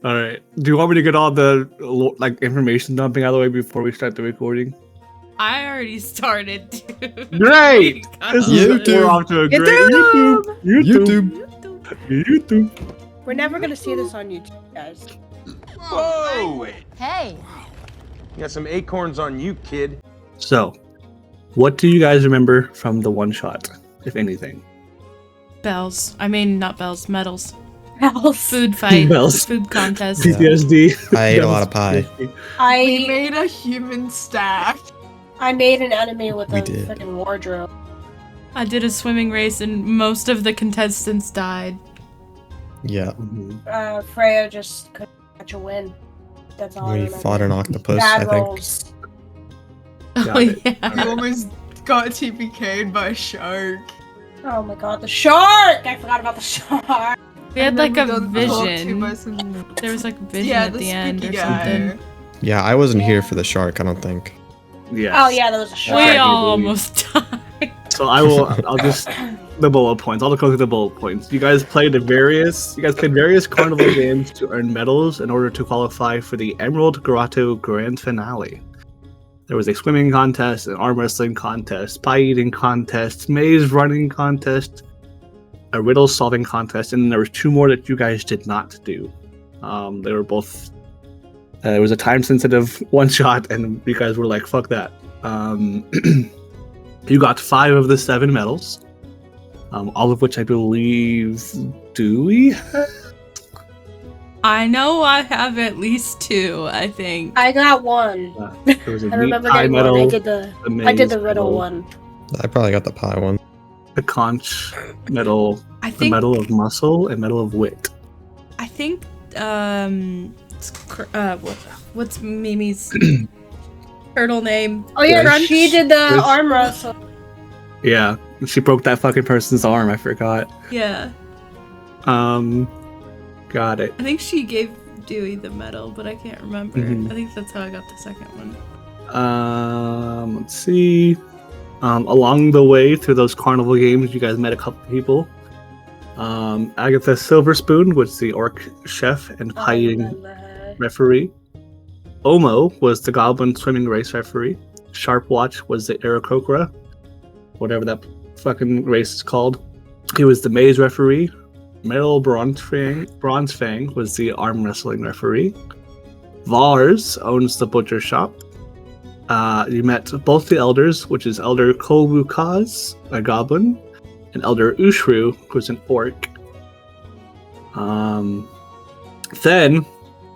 All right. Do you want me to get all the information dumping out of the way before we start the recording? I already started, dude. Great! We're off to a great YouTube. We're never gonna see this on YouTube, guys. Whoa! Hey. You got some acorns on you, kid. So, what do you guys remember from the one shot, if anything? Bells. I mean, not bells, medals. Bells. Food fight. Bells. Food contest. PTSD. I ate a lot of pie. We I made a human stack. made an enemy with We a did. fucking wardrobe. I did a swimming race and most of the contestants died. Yeah. Freya just couldn't catch a win. That's all I We remember. fought an octopus, Bad I think. rolls. Oh, Got it. We yeah. almost got TPK'd by a shark. Oh my god, the shark! I forgot about the shark. We had And like then a we got talked to vision. by some- There was like a vision yeah, at the end or spooky guy. something. Yeah, I wasn't here for the shark, I don't think. Yes. Oh yeah, there was a shark. We Shark, all you believe. almost died. So I'll just the bullet points. I'll go through the bullet points. You guys played various carnival games to earn medals in order to qualify for the Emerald Grotto Grand Finale. There was a swimming contest, an arm wrestling contest, pie eating contest, maze running contest, a riddle solving contest, and there were two more that you guys did not do. They were both. It was a time sensitive one shot, and you guys were like, "Fuck that." You got 5 of the 7 medals, all of which I believe Dewie had. I know I have at least 2, I think. I got one. There was a I meat remember pie getting one. medal, I did the maze riddle medal, one. I probably got the pie one. the conch medal, I the think medal of muscle, and medal of wit. I think what's Mimi's turtle name? Oh yeah, Crunch. she did the Crunch. arm wrestle. Yeah, she broke that fucking person's arm. I forgot. Yeah. Got it. I think she gave Dewie the medal, but I can't remember. Mhm. I think that's how I got the second one. Let's see. Along the way through those carnival games, you guys met a couple people. Agatha Silverspoon was the orc chef and pie eating referee. Omo was the goblin swimming race referee. Sharpwatch was the Aarakocra, whatever that fucking race is called. He was the maze referee. Metal Bronzefang was the arm wrestling referee. Vars owns the butcher shop. You met both the elders, which is Elder Kolbukaz, a goblin, and Elder Ushru, who's an orc. Then,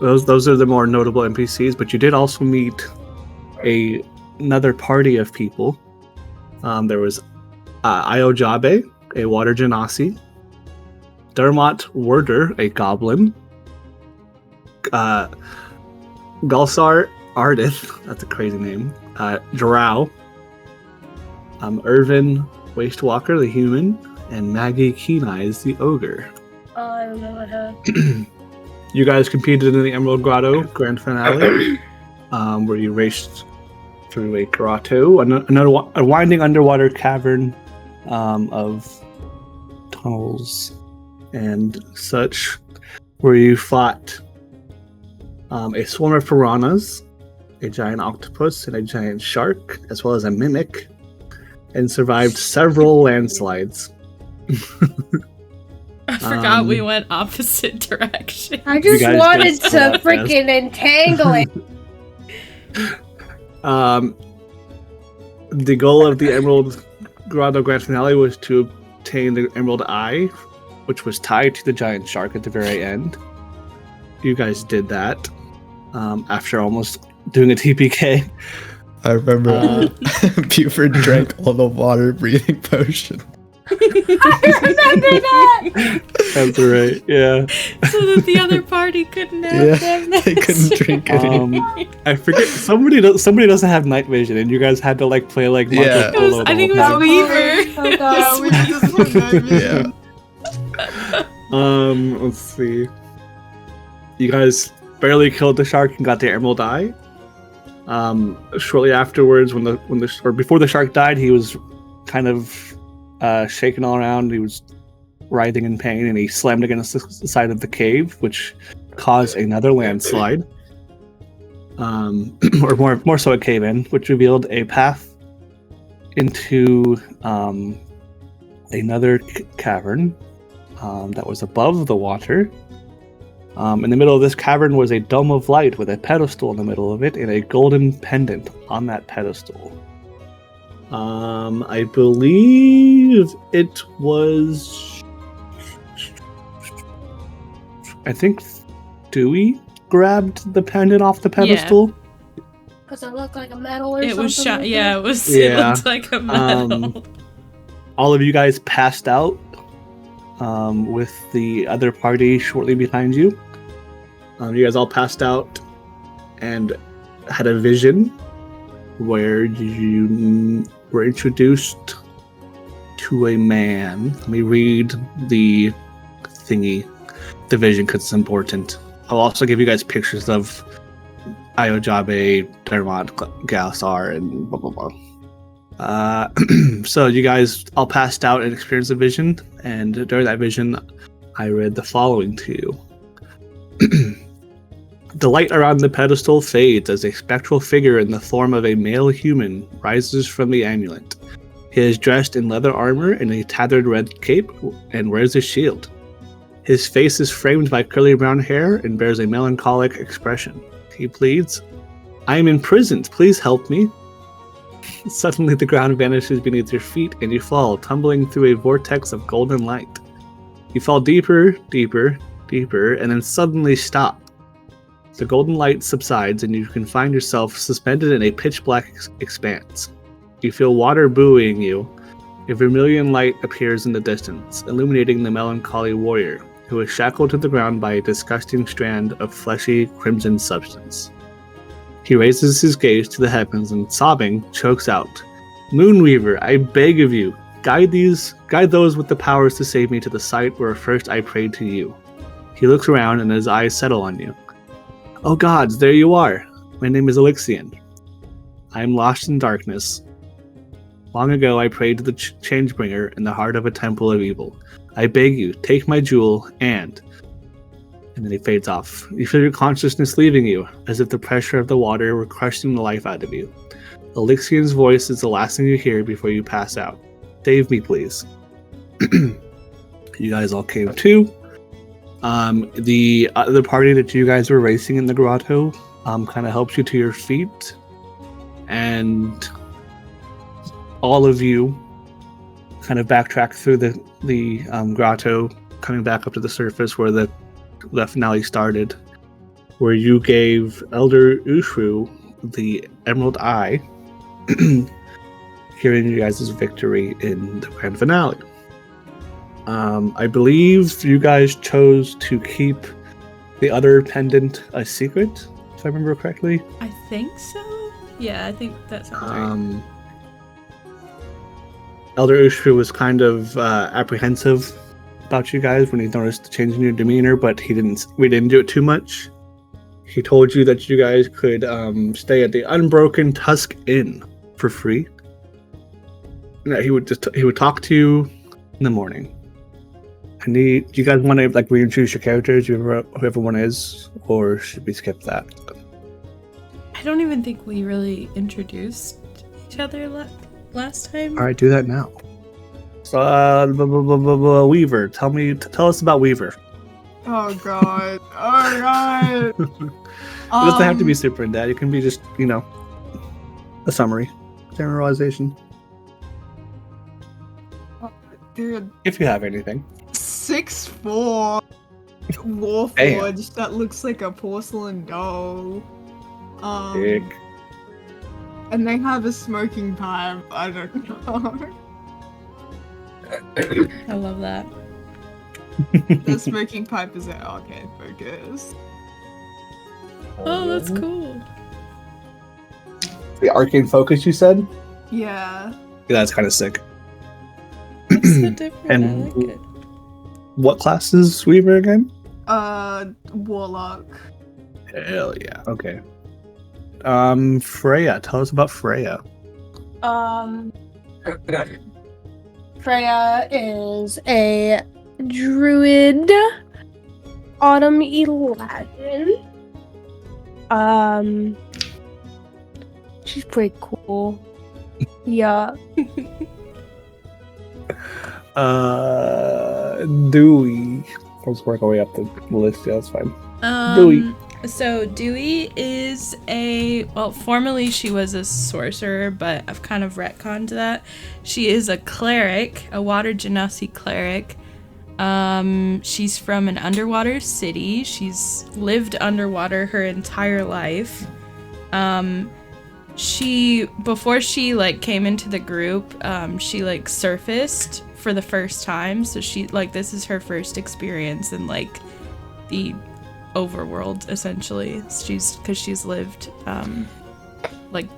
those are the more notable NPCs, but you did also meet another party of people. There was Iojabe, a water genasi, Dermot Werder, a goblin, Galsar Ardith, that's a crazy name, Drow, Irvin Wastewalker, the human, and Maggie Keen-Eyes, the ogre. Oh, I remember her. You guys competed in the Emerald Grotto Grand Finale, where you raced through a grotto, a winding underwater cavern of tunnels and such, where you fought a swarm of piranhas, a giant octopus, and a giant shark, as well as a mimic, and survived several landslides. I forgot we went opposite direction. I just guys wanted did to so freaking entangle it. The goal of the Emerald Grotto Grand Finale was to obtain the Emerald Eye, which was tied to the giant shark at the very end. You guys did that after almost doing a TPK. I remember Buford drank all the water breathing potion. I remember that. That's right, yeah. So that the other party couldn't have them. They couldn't drink it. I forget, somebody doesn't have night vision, and you guys had to play Marco Yeah. Polo the I think it whole was time. Weaver. Oh, Yeah, God. we just went night vision. Yeah. Let's see. You guys barely killed the shark and got the Emerald Eye. Shortly afterwards, before the shark died, he was kind of shaking all around. He was writhing in pain, and he slammed against the side of the cave, which caused another landslide. Or more so a cave-in, which revealed a path into another cavern that was above the water. In the middle of this cavern was a dome of light with a pedestal in the middle of it and a golden pendant on that pedestal. I believe it was... I think Dewie grabbed the pendant off the pedestal. Because it looked like a medal or It something. was shot. like Yeah, that? it was. Yeah. It looked like a medal. All of you guys passed out with the other party shortly behind you. You guys all passed out and had a vision where you were introduced to a man. Let me read the thingy, the vision, because it's important. I'll also give you guys pictures of Iojabe, Dermot, Galasar, and blah blah blah. So you guys all passed out and experienced a vision, and during that vision, I read the following to you. The light around the pedestal fades as a spectral figure in the form of a male human rises from the amulet. He is dressed in leather armor and a tattered red cape and wears a shield. His face is framed by curly brown hair and bears a melancholic expression. He pleads, "I am imprisoned, please help me." Suddenly the ground vanishes beneath your feet and you fall, tumbling through a vortex of golden light. You fall deeper, deeper, deeper, and then suddenly stop. The golden light subsides and you can find yourself suspended in a pitch-black expanse. You feel water buoying you. A vermilion light appears in the distance, illuminating the melancholy warrior, who is shackled to the ground by a disgusting strand of fleshy, crimson substance. He raises his gaze to the heavens and, sobbing, chokes out, "Moonweaver, I beg of you, guide those with the powers to save me to the site where first I prayed to you." He looks around and his eyes settle on you. "Oh gods, there you are. My name is Elixion. I am lost in darkness. Long ago I prayed to the Changebringer in the heart of a temple of evil. I beg you, take my jewel and then he fades off. You feel your consciousness leaving you, as if the pressure of the water were crushing the life out of you. Elixion's voice is the last thing you hear before you pass out. "Save me, please." You guys all came to. The other party that you guys were racing in the grotto kind of helps you to your feet, and all of you kind of backtrack through the grotto, coming back up to the surface where the finale started, where you gave Elder Ushru the Emerald Eye, hearing you guys' victory in the grand finale. I believe you guys chose to keep the other pendant a secret, if I remember correctly. I think so. Yeah, I think that sounds right. Elder Ushru was kind of apprehensive about you guys when he noticed the change in your demeanor, but we didn't do it too much. He told you that you guys could stay at the Unbroken Tusk Inn for free. No, he would talk to you in the morning. Do you guys want to reintroduce your characters, whoever one is, or should we skip that? I don't even think we really introduced each other last time. All right, do that now. So, Weaver, tell us about Weaver. Oh god. Oh god. It doesn't have to be super in depth. It can be just, a summary, generalization. Dude, If you have anything. 6'4", Warforged that looks like a porcelain doll. Big. And they have a smoking pipe. I don't know. I love that. The smoking pipe is an arcade focus. Oh, that's cool. The arcane focus, you said? Yeah. Yeah, that's kind of sick. That's so different. And I like it. what class is Weaver again? Warlock. Hell yeah. Okay. Freya, tell us about Freya. Freya is a druid, autumn 11. She's pretty cool. Yeah. Dewie. Let's work our way up the list. Yeah, that's fine. Dewie. So Dewie is formerly she was a sorcerer, but I've kind of retconned that. She is a cleric, a water genasi cleric. She's from an underwater city. She's lived underwater her entire life. Before she came into the group, she surfaced for the first time. So she this is her first experience in the overworld, essentially. Because she's lived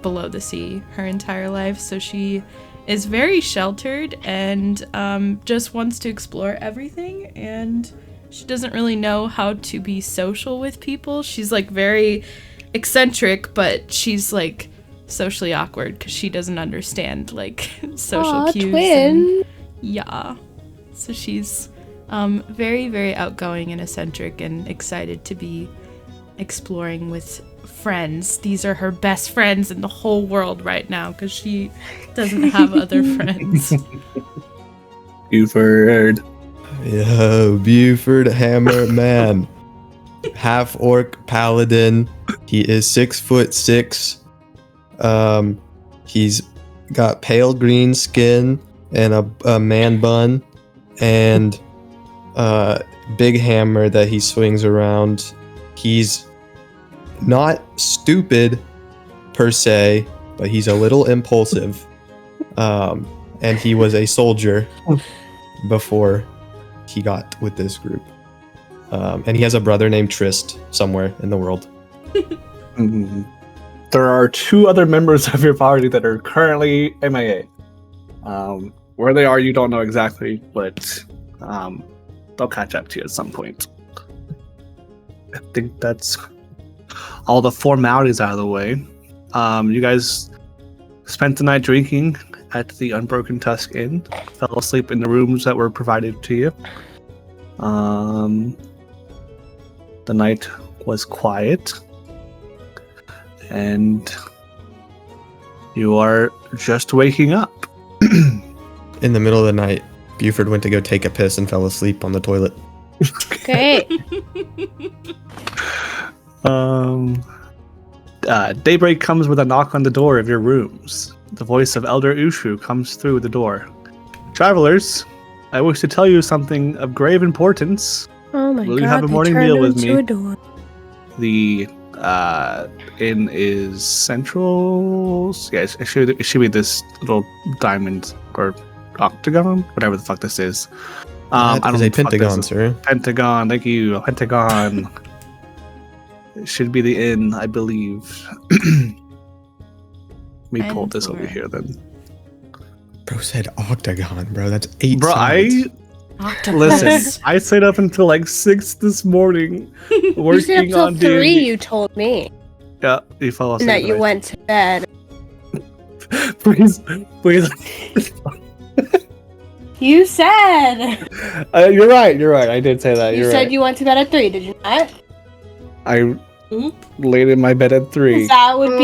below the sea her entire life, so she is very sheltered and just wants to explore everything, and she doesn't really know how to be social with people. She's very eccentric, but she's socially awkward because she doesn't understand social cues. Twin. Yeah, so she's very, very outgoing and eccentric and excited to be exploring with friends. These are her best friends in the whole world right now because she doesn't have other friends. Buford. Yo, Buford Hammerman. Half orc paladin. He is 6'6". He's got pale green skin and a man bun and big hammer that he swings around. He's not stupid per se, but he's a little impulsive. And he was a soldier before he got with this group. And he has a brother named Trist somewhere in the world. There are 2 other members of your party that are currently MIA. Where they are, you don't know exactly, but they'll catch up to you at some point. I think that's all the formalities out of the way. You guys spent the night drinking at the Unbroken Tusk Inn, fell asleep in the rooms that were provided to you. The night was quiet, and you are just waking up. In the middle of the night, Buford went to go take a piss and fell asleep on the toilet. Okay. Daybreak comes with a knock on the door of your rooms. The voice of Elder Ushu comes through the door. Travelers, I wish to tell you something of grave importance. Oh my god. Will you have a they morning turned meal with into me? a door. The inn is central. Yeah, it should be this little diamond or octagon, whatever the fuck this is. I don't That is know a what the fuck this pentagon, is. sir. Pentagon, thank you. Pentagon. It should be the inn, I believe. Let me pull this over here then. Bro said octagon, bro. That's 8 Bro, sides. listen. I stayed up until 6 this morning You stayed working up on till 3, D&D. you told me. Yeah, you fell asleep. And that you tonight. went to bed. Please. You said. You're right. I did say that. You You're said right. you went to bed at 3, did you not? I Oop. laid in my bed at 3. That would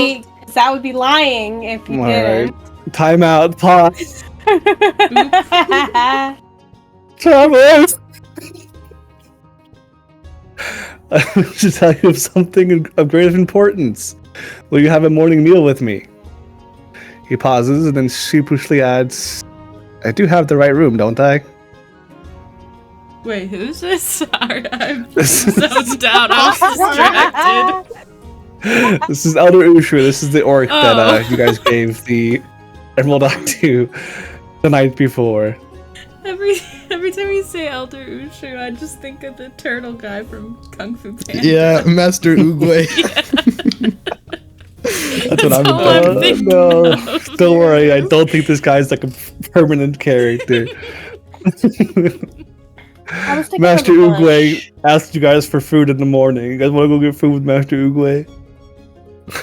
be lying if you All didn't. right. Time out. Pause. Travelers! I wish to tell you of something of great importance. Will you have a morning meal with me? He pauses and then sheepishly adds, I do have the right room, don't I? Wait, who's this? Sorry, I'm zoned out. I was distracted. This is Elder Ushu. This is the orc Oh. that you guys gave the Emerald Eye to the night before. Every time you say Elder Ushu, I just think of the turtle guy from Kung Fu Panda. Yeah, Master Oogway. That's what I've been all I'm thinking. thinking. No, of, don't you worry. I know? don't think this guy's a permanent character. I was thinking Master of a bunch. Oogway asked you guys for food in the morning. You guys want to go get food with Master Oogway?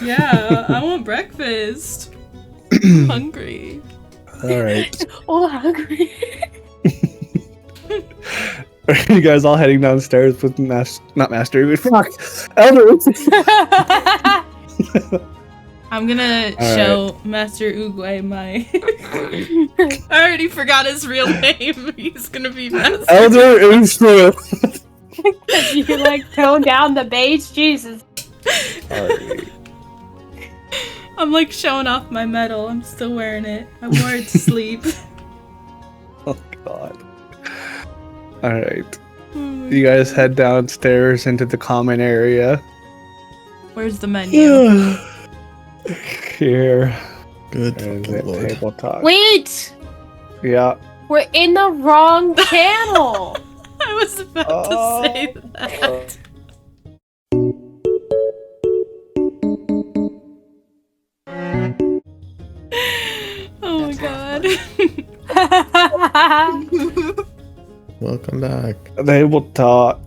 Yeah, I want breakfast. I'm hungry. All right. Oh, hungry. Are you guys all heading downstairs with not Master? Fuck, Elder. I'm gonna show Master Oogway my. I already forgot his real name. He's gonna be Master. Elder Instrument. You like tone down the bass, Jesus. I'm like showing off my medal. I'm still wearing it. I wore it to sleep. Oh God. All right. You guys head downstairs into the common area. Where's the menu? Here. Good There's fucking it, lord. table talk. Wait! Yeah. We're in the wrong channel! I was about to say that. Oh my god. Welcome back. Table talk.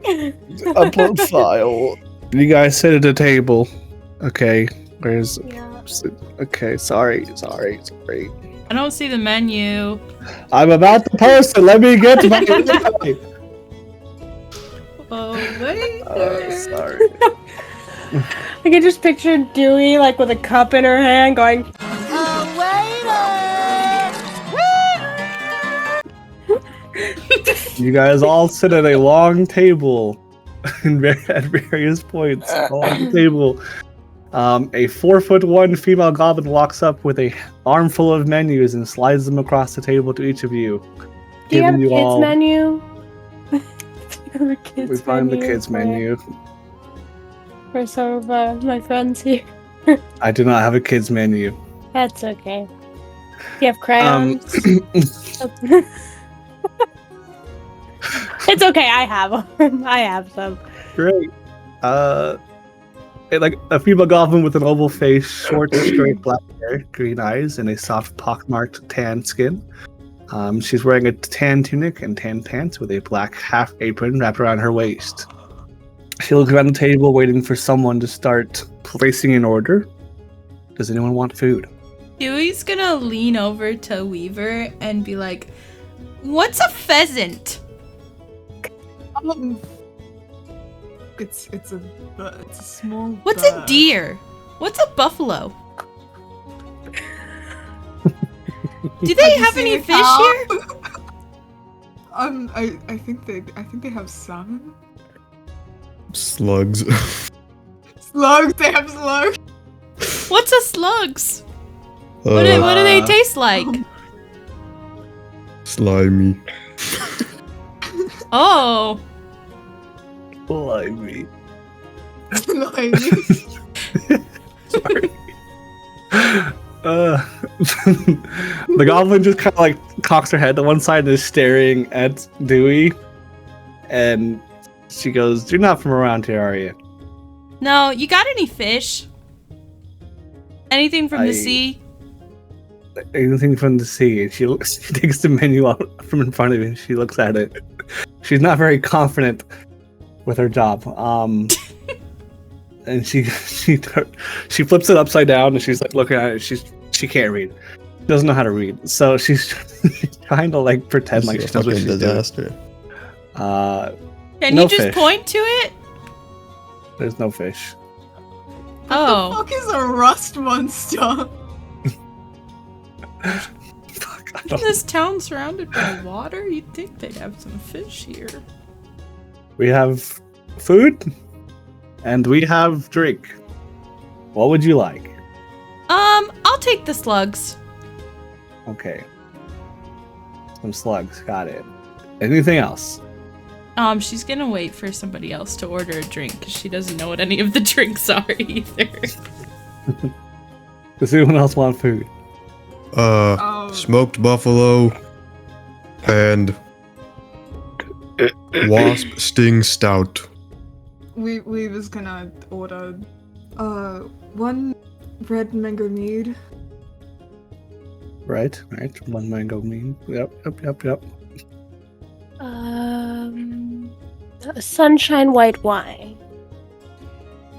Upload file. You guys sit at a table. Okay. Where's? Yeah. Okay. Sorry. I don't see the menu. I'm about to post it. Let me get to my. Oh wait. Sorry. I can just picture Dewie like with a cup in her hand going, You guys all sit at a long table at various points along the table. A 4'1" female goblin walks up with a armful of menus and slides them across the table to each of you. do you have a giving kids menu? Do you have a kids We find the kids for- menu. For some of my friends here. I do not have a kids menu. That's okay. Do you have crayons? It's okay, I have them. I have some. Great. Like a female goblin with an oval face, short, straight black hair, green eyes, and a soft pockmarked tan skin. She's wearing a tan tunic and tan pants with a black half apron wrapped around her waist. She looks around the table, waiting for someone to start placing an order. Does anyone want food? Dewey's gonna lean over to Weaver and be like, "What's a pheasant?" It's a small. What's a bird. deer? What's a buffalo? Do they have any fish here? I think they have salmon. Slugs. Slugs. They have slugs. What's a slugs? What do they taste like? Slimy. Oh. Blimey. Slimy. Sorry. The goblin just kind of like cocks her head to one side and is staring at Dewey. And she goes, "You're not from around here, are you?" No, you got any fish? Anything from the sea? Anything from the sea. And she takes the menu out from in front of you and she looks at it. She's not very confident with her job. And she flips it upside down and she's like looking at it. She can't read. She doesn't know how to read. So she's trying to like pretend like she knows what she's disaster. doing. Can no you just fish. point to it? There's no fish. Oh. What the fuck is a rust monster? Fuck, I don't. This town's surrounded by water. You'd think they'd have some fish here. We have food and we have drink. What would you like? I'll take the slugs. Okay. Some slugs. Got it. Anything else? She's gonna wait for somebody else to order a drink because she doesn't know what any of the drinks are either. Does anyone else want food? Smoked buffalo and wasp sting stout. We was gonna order one red mango mead. Right. One mango mean. Yep. Sunshine white wine.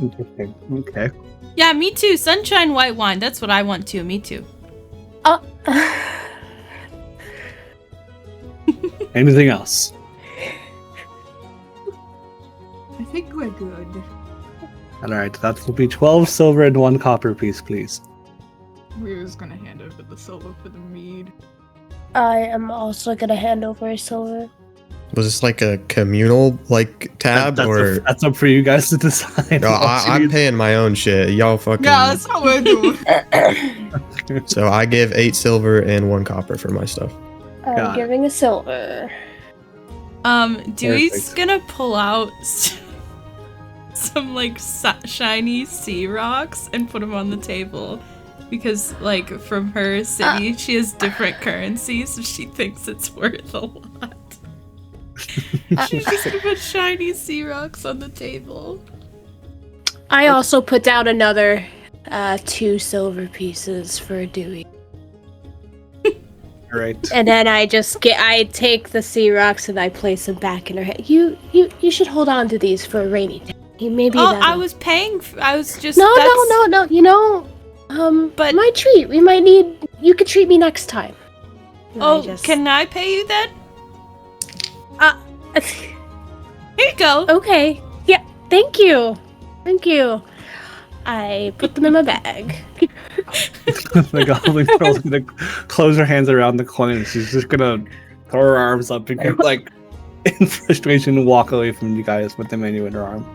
Interesting. Okay. Yeah, me too. Sunshine white wine. That's what I want too. Me too. Anything else? Very good. All right, that will be 12 silver and 1 copper piece, please. We was gonna hand over the silver for the mead. I am also gonna hand over a silver. Was this like a communal tab or? That's up for you guys to decide. No, I'm paying my own shit. Y'all fucking. Yeah, that's what we're doing. So I give 8 silver and 1 copper for my stuff. I'm Got it. giving a silver. Dewey's Perfect. gonna pull out some like shiny sea rocks and put them on the table. Because, like, from her city, she has different currencies, so she thinks it's worth a lot. She's just gonna put shiny sea rocks on the table. I also put down another 2 silver pieces for Dewey. Right. And then I take the sea rocks and I place them back in her head. You should hold on to these for a rainy day. Maybe Oh, that'll- I was paying. I was just. No. You know, But- my treat. We might need. You could treat me next time. And I Oh, just- can I pay you then? Here you go. Okay. Yeah. Thank you. I put them in my bag. The goblin girl's gonna close her hands around the coin and she's just gonna throw her arms up and like in frustration walk away from you guys with the menu in her arm.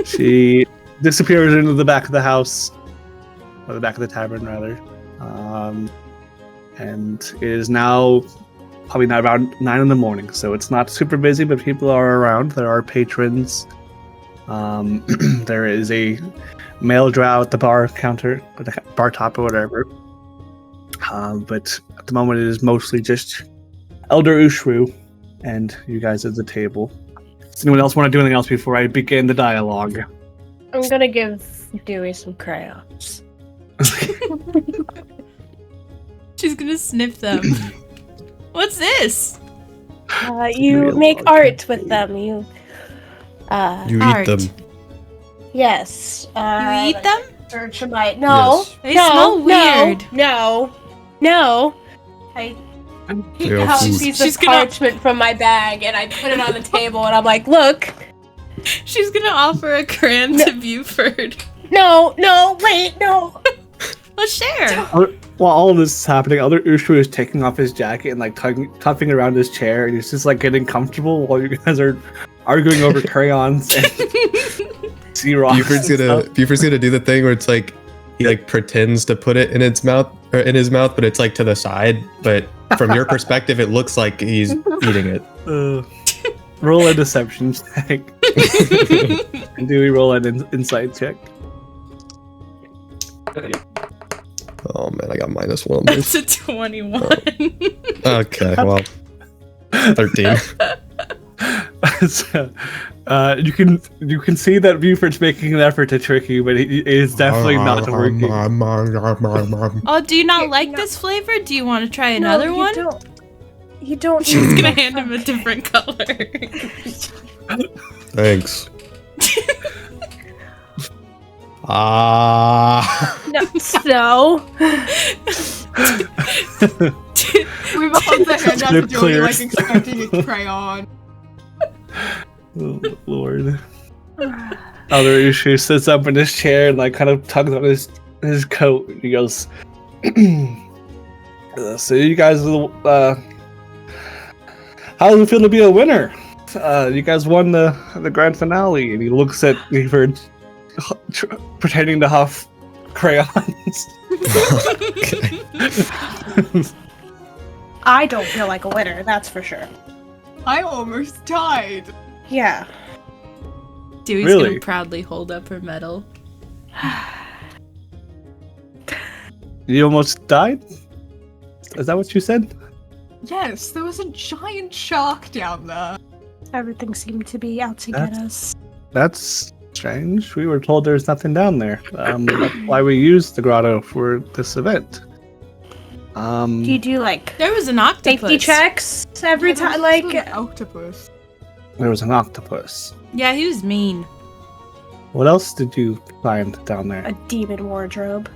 She disappears into the back of the house, or the back of the tavern rather, and it is now probably not around 9 in the morning, so it's not super busy, but people are around. There are patrons. There is a male drow at the bar counter, or the bar top or whatever. But at the moment, it is mostly just Elder Ushru and you guys at the table. Does anyone else want to do anything else before I begin the dialogue? I'm gonna give Dewey some crayons. She's gonna sniff them. What's this? You Real make dog. art with them. You Art. Eat them. yes. You eat them? Search my no. Yes. They no, smell weird. No. I They are out a food. piece She's of gonna- parchment from my bag and I put it on the table and I'm like, look. She's gonna offer a crayon to Buford. No, wait, no. Let's share. While all of this is happening, Elder Ushru is taking off his jacket and like tugging around his chair, and he's just like getting comfortable while you guys are arguing over crayons and sea rocks. Buford's and gonna stuff. do the thing where it's like he like pretends to put it in its mouth or in his mouth, but it's like to the side. But from your perspective, it looks like he's eating it. Roll a deception check. And do we roll an insight check? Oh man, I got -1 on That's this. a 21. Okay, well, 13. So, you can see that Buford's making an effort to trick you, but it is definitely not working. Oh, do you not like this flavor? Do you want to try another No, one? You don't. She's gonna hand him a different color. Thanks. No. So. We will hold the hand out They're to Dewey clear. like expecting a crayon. Oh, Lord. Elder Ushru sits up in his chair and like kind of tugs on his coat. And he goes, "So you guys, how does it feel to be a winner? You guys won the grand finale." And he looks at Buford, pretending to huff crayons. Okay. I don't feel like a winner, that's for sure. I almost died. Yeah. Dewey's Really? gonna proudly hold up her medal. You almost died? Is that what you said? Yes, there was a giant shark down there. Everything seemed to be out to get us. That's strange. We were told there's nothing down there. That's why we used the grotto for this event. Do you do like There was an octopus. safety checks every Yeah, there time? was Like, also an octopus. There was an octopus. Yeah, he was mean. What else did you find down there? a demon wardrobe.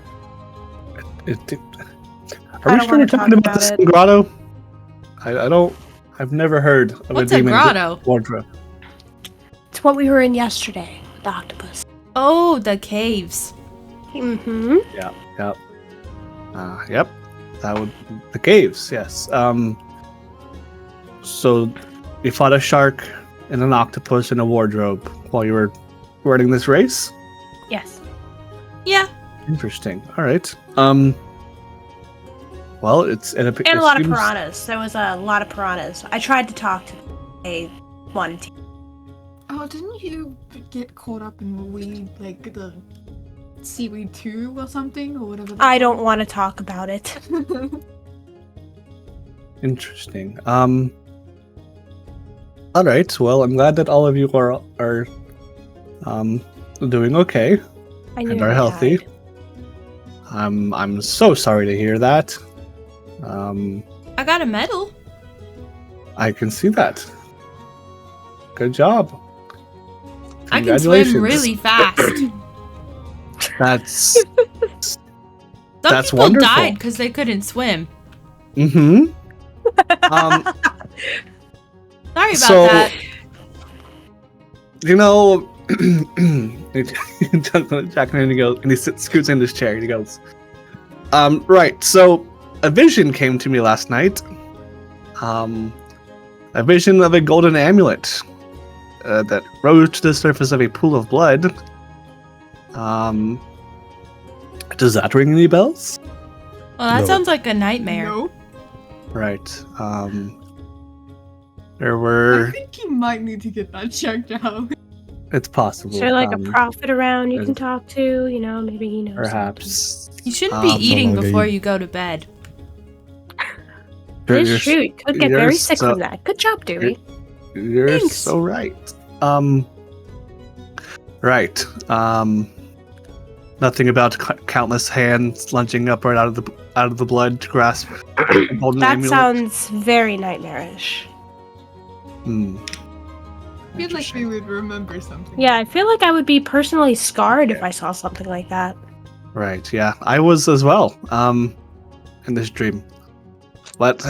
Are I we don't sure we're wanna talking talk about the about same grotto? I don't. I've never heard of What's a a demon grotto? wardrobe. It's what we were in yesterday. The octopus. Oh, the caves. Mm-hmm. Yep. Yep. That would the caves. Yes. So you fought a shark and an octopus in a wardrobe while you were running this race. Yes. Yeah. Interesting. All right. Well, And a lot of piranhas. There was a lot of piranhas. I tried to talk to a one team. Oh, didn't you get caught up in the weed, like the seaweed 2 or something, or whatever? I don't want to talk about it. Interesting. All right. Well, I'm glad that all of you are doing okay I knew and are they healthy. died. I'm so sorry to hear that. I got a medal. I can see that. Good job. I can swim really fast. That's Some That's people wonderful. died because they couldn't swim. mm-hmm. Sorry about So- that. You know, Jack and he goes, and he scoots in his chair. And he goes, right. So a vision came to me last night. A vision of a golden amulet that rose to the surface of a pool of blood. Does that ring any bells? Well, that No. sounds like a nightmare. No, Right. There I were. think you might need to get that checked out. It's possible. Is there like a prophet around you there's- can talk to? You know, maybe he knows. Perhaps. You shouldn't be Um, eating no longer before eat. you go to bed. This You're- true. You could get you're very sick so- from that. Good job, Dewey. You're Thanks. so right. Right. Nothing about countless hands lunging up right out of the blood to grasp a golden That amulet. sounds very nightmarish. Hmm. I feel like we would remember something. Yeah, I feel like I would be personally scarred if I saw something like that. Right. Yeah, I was as well. In this dream, but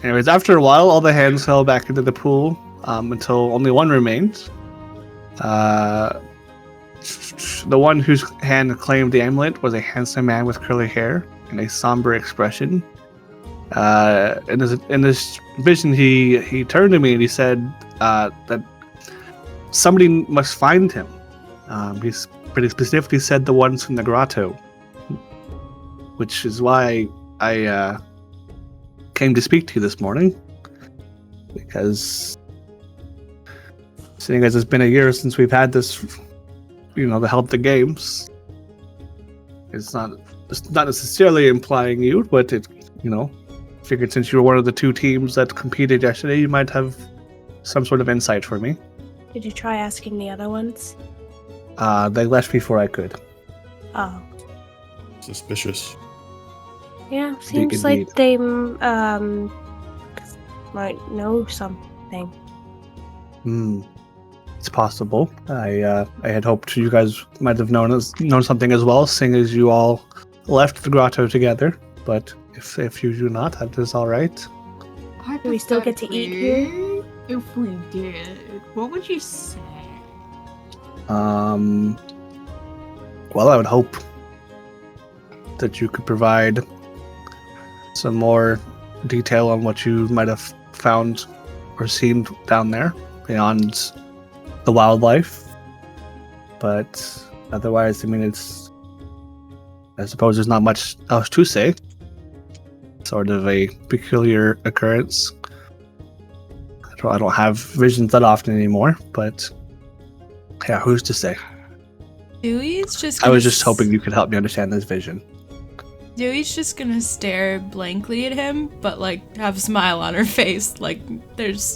anyways, after a while, all the hands fell back into the pool until only one remained. The one whose hand claimed the amulet was a handsome man with curly hair and a somber expression. In this vision, he turned to me and he said that somebody must find him. He's pretty specifically said the ones from the grotto, which is why I came to speak to you this morning. Because seeing as it's been a year since we've had this, the help the games. It's not necessarily implying you, but it, figured since you were one of the two teams that competed yesterday, you might have some sort of insight for me. Did you try asking the other ones? They left before I could. Oh. Suspicious. Yeah, Indeed. seems like they might know something. It's possible. I had hoped you guys might have known something as well, seeing as you all left the grotto together. But if you do not, that is all right. Do we still get to eat here? Hypothetically, if we did, what would you say? Well, I would hope that you could provide some more detail on what you might have found or seen down there beyond the wildlife. But otherwise, I suppose there's not much else to say. Sort of a peculiar occurrence. I don't have visions that often anymore, but yeah, who's to say? Dewey's just. I Gonna was just hoping you could help me understand this vision. Dewey's just gonna stare blankly at him, but have a smile on her face.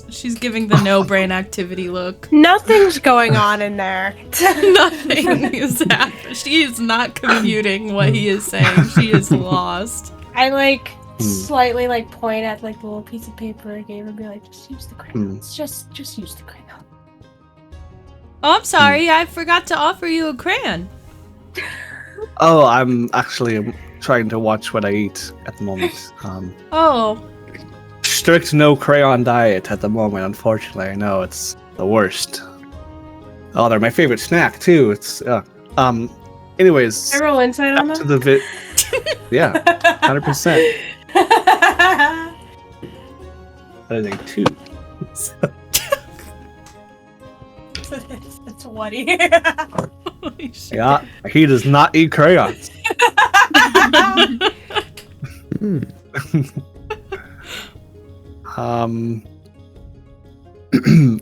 She's giving the no brain activity look. Nothing's going on in there. Nothing is happening. She is not computing what he is saying. She is lost. I slightly point at the little piece of paper I gave her and be like, just use the crayons. Just use the crayon. Oh, I'm sorry. I forgot to offer you a crayon. Oh, I'm actually trying to watch what I eat at the moment. Oh, Strict no crayon diet at the moment, unfortunately. I know it's The worst. Oh, they're my favorite snack too. It's anyways, I roll insight on back to them. the yeah, 100%. That is a 2. It's Woody. Holy shit. Yeah, he does not eat crayons. Hmm.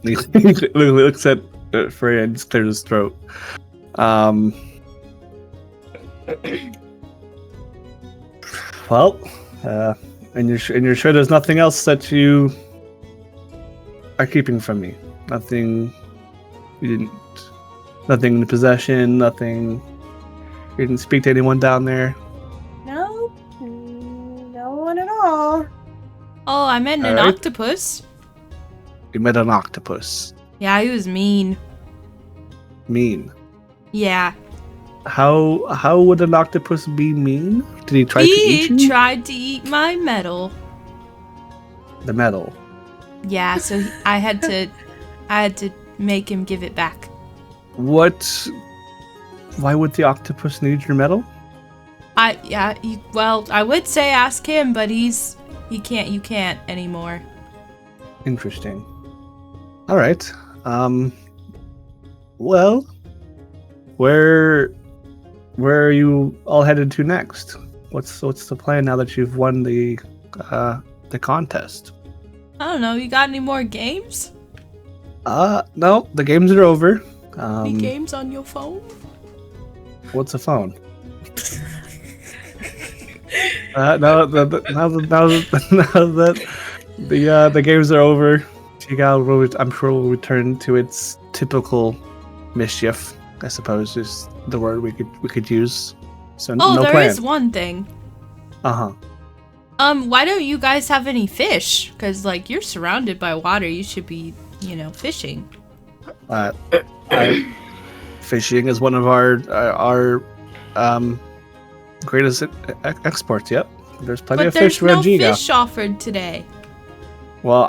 He looks at Freya and just clears his throat. Well, and you're sure there's nothing else that you are keeping from me? Nothing you didn't, nothing in possession, nothing. You didn't speak to anyone down there. No, no one at all. Oh, I met an Alright. octopus. You met an octopus. Yeah, he was mean. Mean. Yeah. How would an octopus be mean? Did he try to eat you? He tried to eat my metal. The metal. Yeah, so I had to make him give it back. What? Why would the octopus need your metal? Well, I would say ask him, but you can't anymore. Interesting. All right. Well, where are you all headed to next? What's the plan now that you've won the contest? I don't know. You got any more games? No, the games are over. Any games on your phone? What's a phone? Now that the games are over, I'm sure will return to its typical mischief. I suppose is the word we could use. So no there plan. is one thing. Uh-huh. Why don't you guys have any fish? Because like you're surrounded by water, you should be, fishing. Fishing is one of our greatest exports. Yep, there's plenty But of there's fish around no Giga. fish offered today. Well,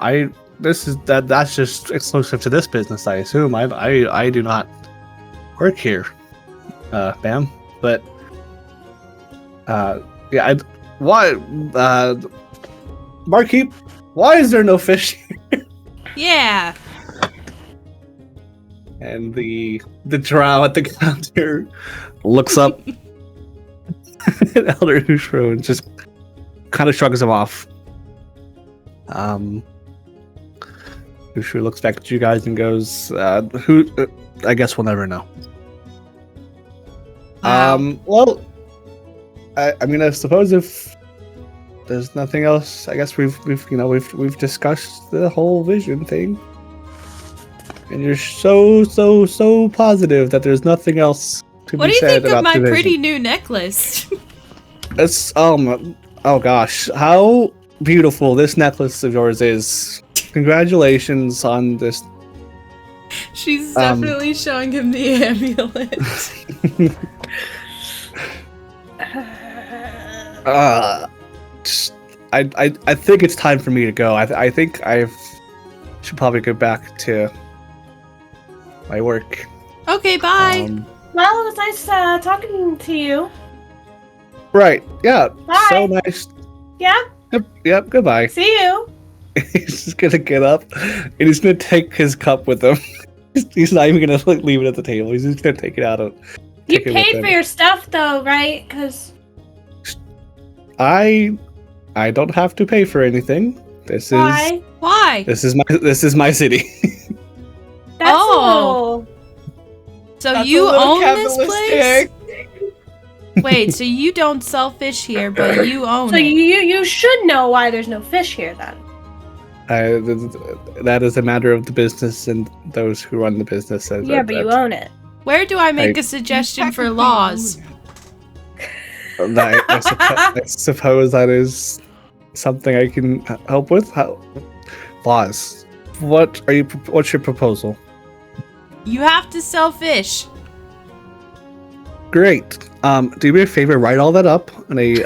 that's just exclusive to this business, I assume. I do not work here, Bam. But yeah, why, Barkeep? Why is there no fish here? Yeah. And the drow at the counter looks up at Elder Ushro and just kind of shrugs him off. Ushro looks back at you guys and goes, "Who? I guess we'll never know." Well, I mean, I suppose if there's nothing else, I guess we've discussed the whole vision thing. And you're so positive that there's nothing else to What be do you said think of about my the vision. pretty new necklace? It's oh gosh, how beautiful this necklace of yours is. Congratulations on this. She's definitely showing him the amulet. I think it's time for me to go. I think I should probably go back to my work. Okay, bye. Well, it was nice talking to you. Right. Yeah. Bye. So nice. Yeah. Yep. Goodbye. See you. He's just gonna get up and he's gonna take his cup with him. He's not even gonna leave it at the table. He's just gonna take it out of. You take it with paid him. for your stuff though, right? Because I don't have to pay for anything. why? Why? This is my city. That's Oh. So you own this place? Wait, so you don't sell fish here, but you own So it. you should know why there's no fish here then. That is a matter of the business and those who run the business. Yeah, but you own it. Where do I make a suggestion for laws? I suppose that is something I can help with. Laws. What's your proposal? You have to sell fish. Great. Do me a favor, write all that up on a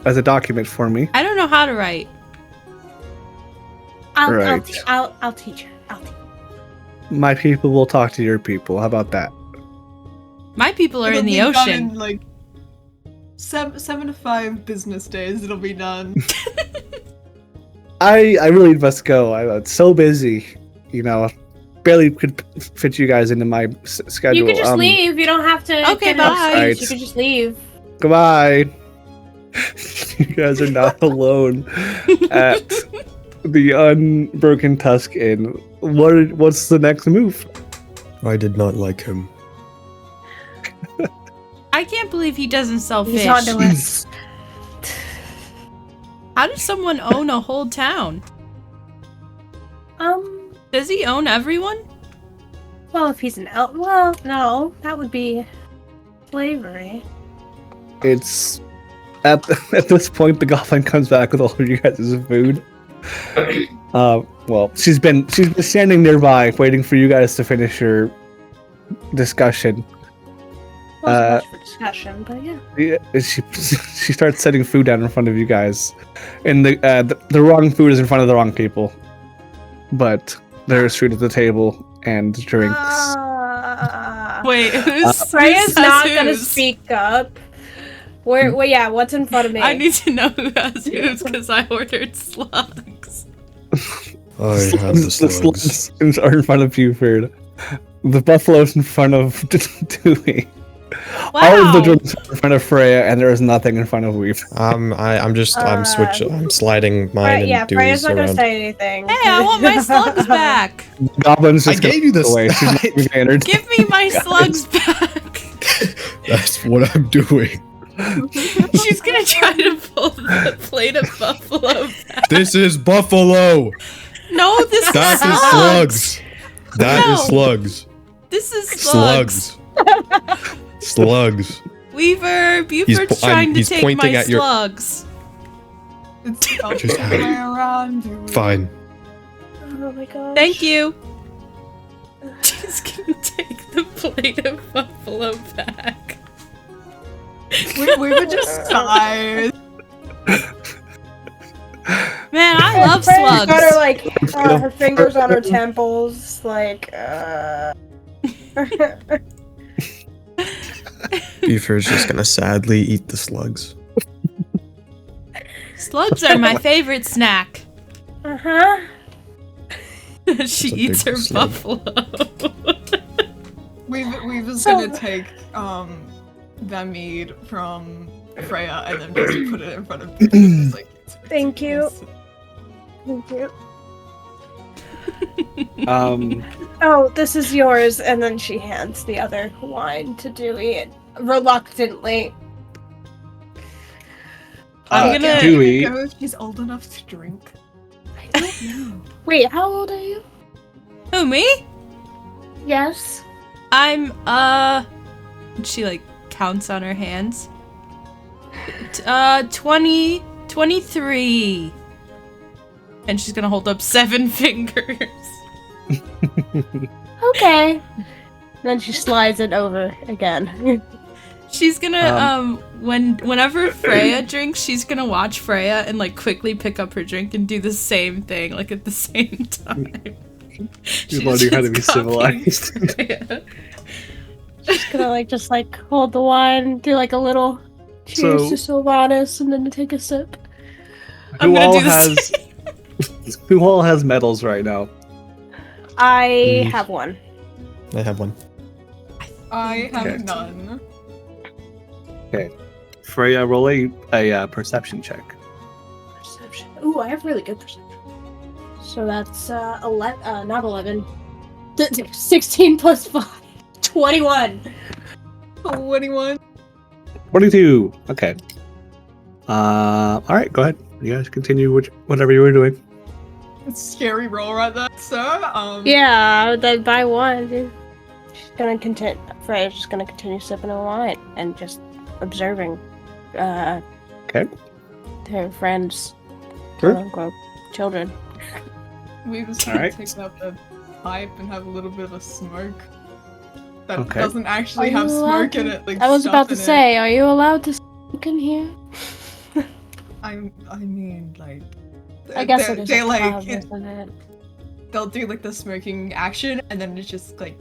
as a document for me. I don't know how to write. I'll Right. teach her. I'll teach her. My people will talk to your people. How about that? My people are It'll in the be done ocean. in, like 7 to 5 business days. It'll be done. I really must go. I'm so busy. You know, barely could fit you guys into my schedule. You could just leave. You don't have to. Okay, get an bye. excuse. You could just leave. Goodbye. You guys are now alone at the Unbroken Tusk Inn. What's the next move? I did not like him. I can't believe he doesn't sell He's fish. onto us. How does someone own a whole town? Does he own everyone? Well, if he's an elf, well, no, that would be slavery. It's at this point the goblin comes back with all of you guys' food. Well, she's been standing nearby waiting for you guys to finish your discussion. Wasn't much for discussion, but yeah. Yeah, she starts setting food down in front of you guys, and the wrong food is in front of the wrong people, but there's food at the table and drinks. Wait, who's Freya's not gonna whose? speak up. Well, yeah, what's in front of me? I need to know who has whose because I ordered slugs. I have the slugs. slugs are in front of Buford. The buffalo's in front of Dewie. Wow. All of the drinks are in front of Freya, and there is nothing in front of Weave. I'm sliding mine and yeah, Freya's Dewey's not gonna around. say anything. Hey, I want my slugs back. Goblin's just I gave you the away. She's not slide. even gonna entertain Give me my you guys. slugs back. That's what I'm doing. She's gonna try to pull the plate of buffalo back. This is buffalo. No, this That is is slugs. slugs. That is No. slugs. This is slugs. Slugs. Slugs. Weaver, Buford's trying to he's take pointing my at your- slugs. It's the Just other way around. Dude. Fine. Oh my gosh. Thank you. She's gonna take the plate of buffalo back. We were just tired. Man, I love Freya's slugs. got her like her fingers on her temples, like. Buford's just gonna sadly eat the slugs. Slugs are my favorite snack. Uh-huh. She That's a eats big her slug. buffalo. We was gonna take the mead from Freya and then just put it in front of you. Like, Thank you. Thank you. Oh, this is yours, and then she hands the other wine to Dewey reluctantly. I'm gonna. Dewey. Go if she's old enough to drink. I don't know. Wait, how old are you? Who, me? Yes. I'm, she, like, counts on her hands. 23. And she's gonna hold up 7 fingers. Okay. Then she slides it over again. She's gonna, whenever Freya drinks, she's gonna watch Freya and, like, quickly pick up her drink and do the same thing, like, at the same time. She's learning how to be civilized. Freya. She's gonna just hold the wine, do like a little cheers So- to Sylvanas, and then take a sip. I'm Who gonna all do the has who all has medals right now? I have one. I have one. I have Okay. none. Freya, roll a perception check. Perception. Ooh, I have really good perception. So that's 11. Not 11. 16 plus 5. 21. 21. 22. Okay. All right. Go ahead. You guys continue whatever you were doing. It's a scary roll right there, sir. Yeah, then by one. Dude. She's gonna continue. Freya's just gonna continue sipping her wine and just observing. Okay. Her friends, Sure. quote unquote, children. We was All gonna right. take out the pipe and have a little bit of a smoke. That Okay. doesn't actually Are have you smoke allowed in to- it. Like I was stuff about to in it. say, are you allowed to smoke in here? I mean, like, I guess They- it is they a like pub, it- isn't it? they'll do like the smoking action, and then it's just like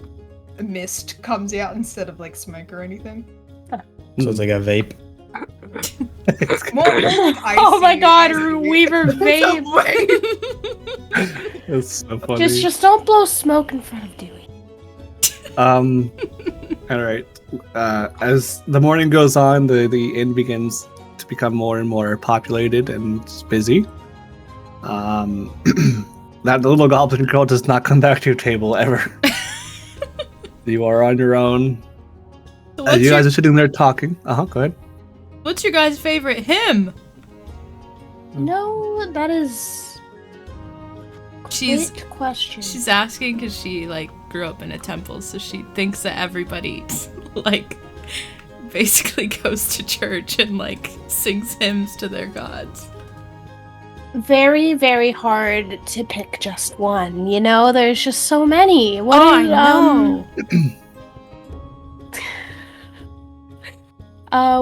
a mist comes out instead of like smoke or anything. So it's like a vape. More like Oh my god, icy. Weaver vape! It's so funny. Just don't blow smoke in front of Dewey. All right. As the morning goes on, the inn begins to become more and more populated and busy. That little goblin girl does not come back to your table ever. You are on your own. So As you guys are sitting there talking. Go ahead. what's your guys' favorite hymn? No, that is She's great question. she's asking because she like grew up in a temple, so she thinks that everybody like basically goes to church and like sings hymns to their gods. very, very hard to pick just one. You know, there's just so many. What Oh, are I you, know.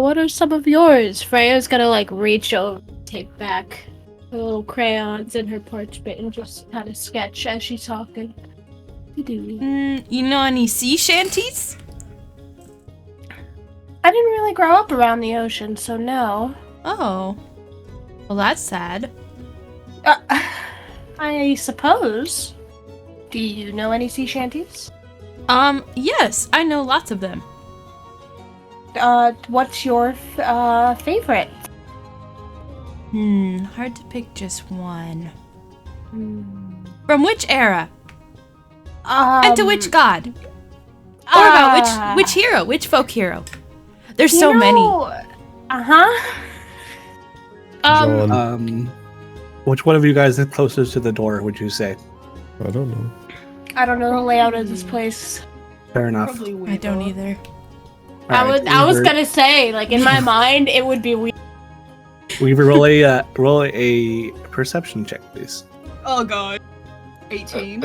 What are some of yours? Freya's gonna like reach over, take back the little crayons in her parchment and just kind of sketch as she's talking. You know any sea shanties? I didn't really grow up around the ocean, so no. Oh, well that's sad. I suppose. Do you know any sea shanties? Yes, I know lots of them. What's your favorite? Hard to pick just one. From which era? And to which god? Or about which hero? Which folk hero? There's so many. John. Which one of you guys is closest to the door, would you say? I don't know. I don't know the layout of this place. Fair enough. Probably I don't Weaver. either. I was gonna say, like, in my mind, it would be weird. Weaver, roll a perception check, please. Oh god. 18.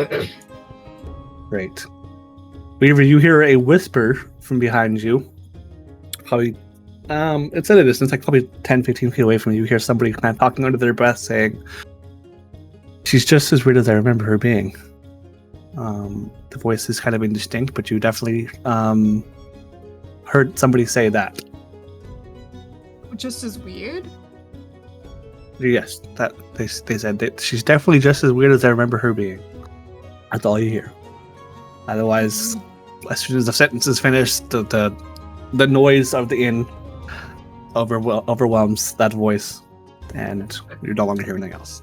Great. Weaver, you hear a whisper from behind you. Probably, it's at a distance, like probably 10, 15 feet away from you. You hear somebody kind of talking under their breath saying, "She's just as weird as I remember her being." The voice is kind of indistinct, but you definitely heard somebody say that. Just as weird? Yes, that they said that she's definitely just as weird as I remember her being. That's all you hear. Otherwise, as soon as the sentence is finished, the noise of the inn overwhelms that voice, and you no longer hear anything else.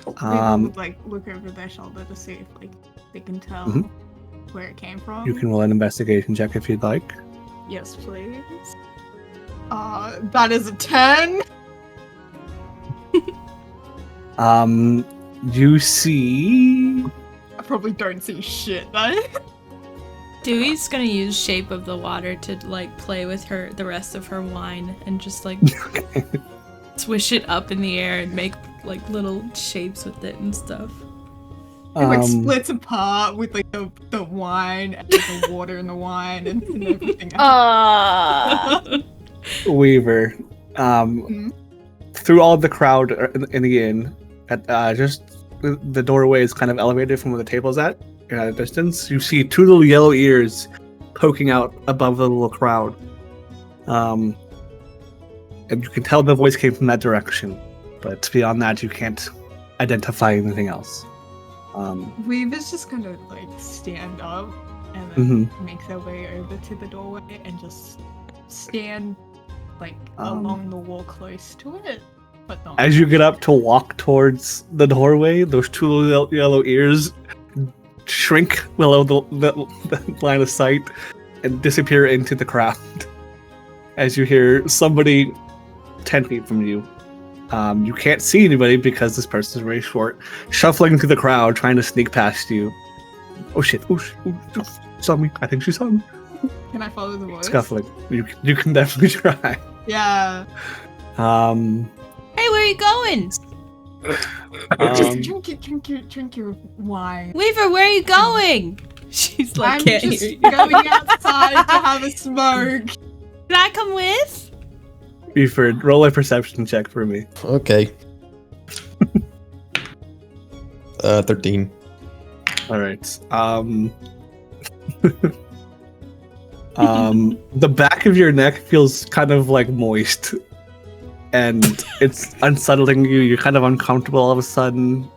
Weaver would, like, look over their shoulder to see if, like, they can tell where it came from. You can roll an investigation check if you'd like. Yes, please. That is a 10. You see. I probably don't see shit though. Dewey's gonna use shape of the water to like play with the rest of her wine and just like swish it up in the air and make like little shapes with it and stuff. It like splits apart with like the wine and like, the water in the wine and everything else. Weaver, through all the crowd in the inn, at just the doorway is kind of elevated from where the table's at a distance. You see two little yellow ears poking out above the little crowd, and you can tell the voice came from that direction. But beyond that, you can't identify anything else. Weaver's just gonna like stand up and then make their way over to the doorway and just stand like along the wall close to it. But not As you get up to walk towards the doorway, those two little yellow ears shrink below the line of sight and disappear into the crowd. As you hear somebody 10 feet from you. You can't see anybody because this person is very short, shuffling through the crowd, trying to sneak past you. Oh shit! Oh, saw me! I think she saw me. Can I follow the voice? Scuffling. You can definitely try. Yeah. Hey, where are you going? Just drink your wine. Weaver, where are you going? She's like, I'm can't just hear you. going outside to have a smoke. Can I come with? Buford, roll a perception check for me. Okay. 13. All right. The back of your neck feels kind of like moist, and it's unsettling you. You're kind of uncomfortable all of a sudden.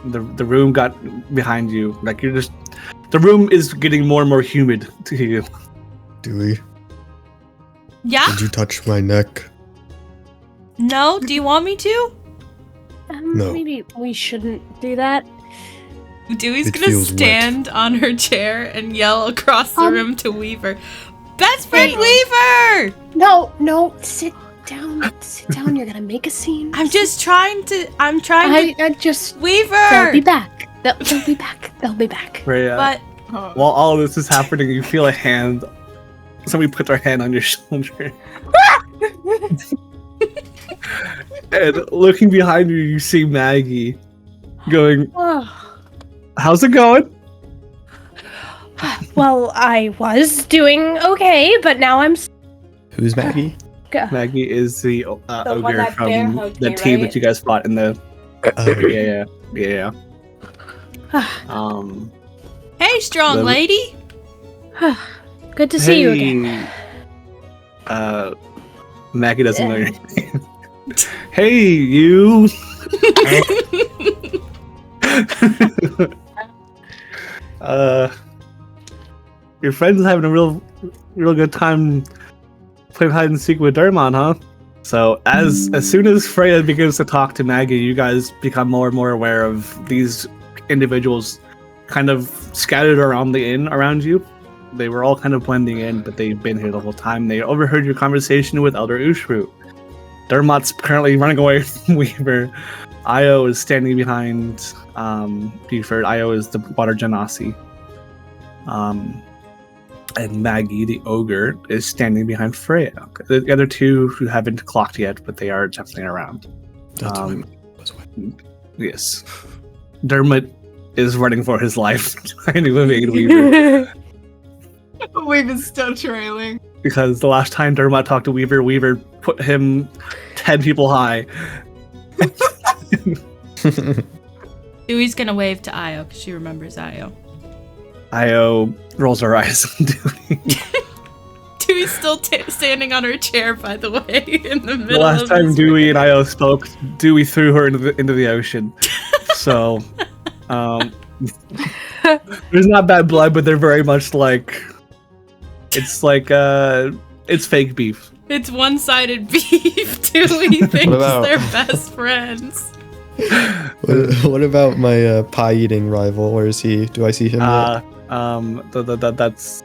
The room got behind you. Like the room is getting more and more humid to you. Dewie, Yeah? did you touch my neck? No? Do you want me to? No. Maybe we shouldn't do that. Dewey's It gonna feels wet. stand on her chair and yell across the room to Weaver. Best friend Hey. Weaver! No, sit down. Sit down. You're gonna make a scene. I'm trying to I just. Weaver! They'll be back. They'll be back. They'll be back. Freya, But while all of this is happening, you feel a hand. Somebody put their hand on your shoulder. And looking behind you, you see Maggie going, "How's it going?" Well, I was doing okay, but now I'm. Who's Maggie? Maggie is the one ogre that bear from hugged the me, team right? that you guys fought in the. Oh, Yeah. hey, strong Well- lady! Good to see you again. Maggie doesn't know your name. Hey, you. Your friend's having a real good time playing hide and seek with Dermot, huh? So as soon as Freya begins to talk to Maggie, you guys become more and more aware of these individuals kind of scattered around the inn around you. They were all kind of blending in, but they've been here the whole time. They overheard your conversation with Elder Ushru. Dermot's currently running away from Weaver. Io is standing behind Buford. Io is the water genasi. And Maggie, the ogre, is standing behind Freya. The other two who haven't clocked yet, but they are definitely around. that's Um, why. Yes. Dermot is running for his life, trying to evade Weaver. Weaver's still trailing. Because the last time Dermot talked to Weaver, Weaver put him 10 people high. Dewey's gonna wave to Io because she remembers Io. Io rolls her eyes on Dewey. Dewey's still standing on her chair, by the way, in the middle The last of time this Dewey and Io spoke, Dewey threw her into the ocean. So, there's not bad blood, but they're very much like, it's fake beef. It's one-sided beef. Dewey thinks about- they're best friends. What about my pie eating rival? Where is he? Do I see him yet? That's That's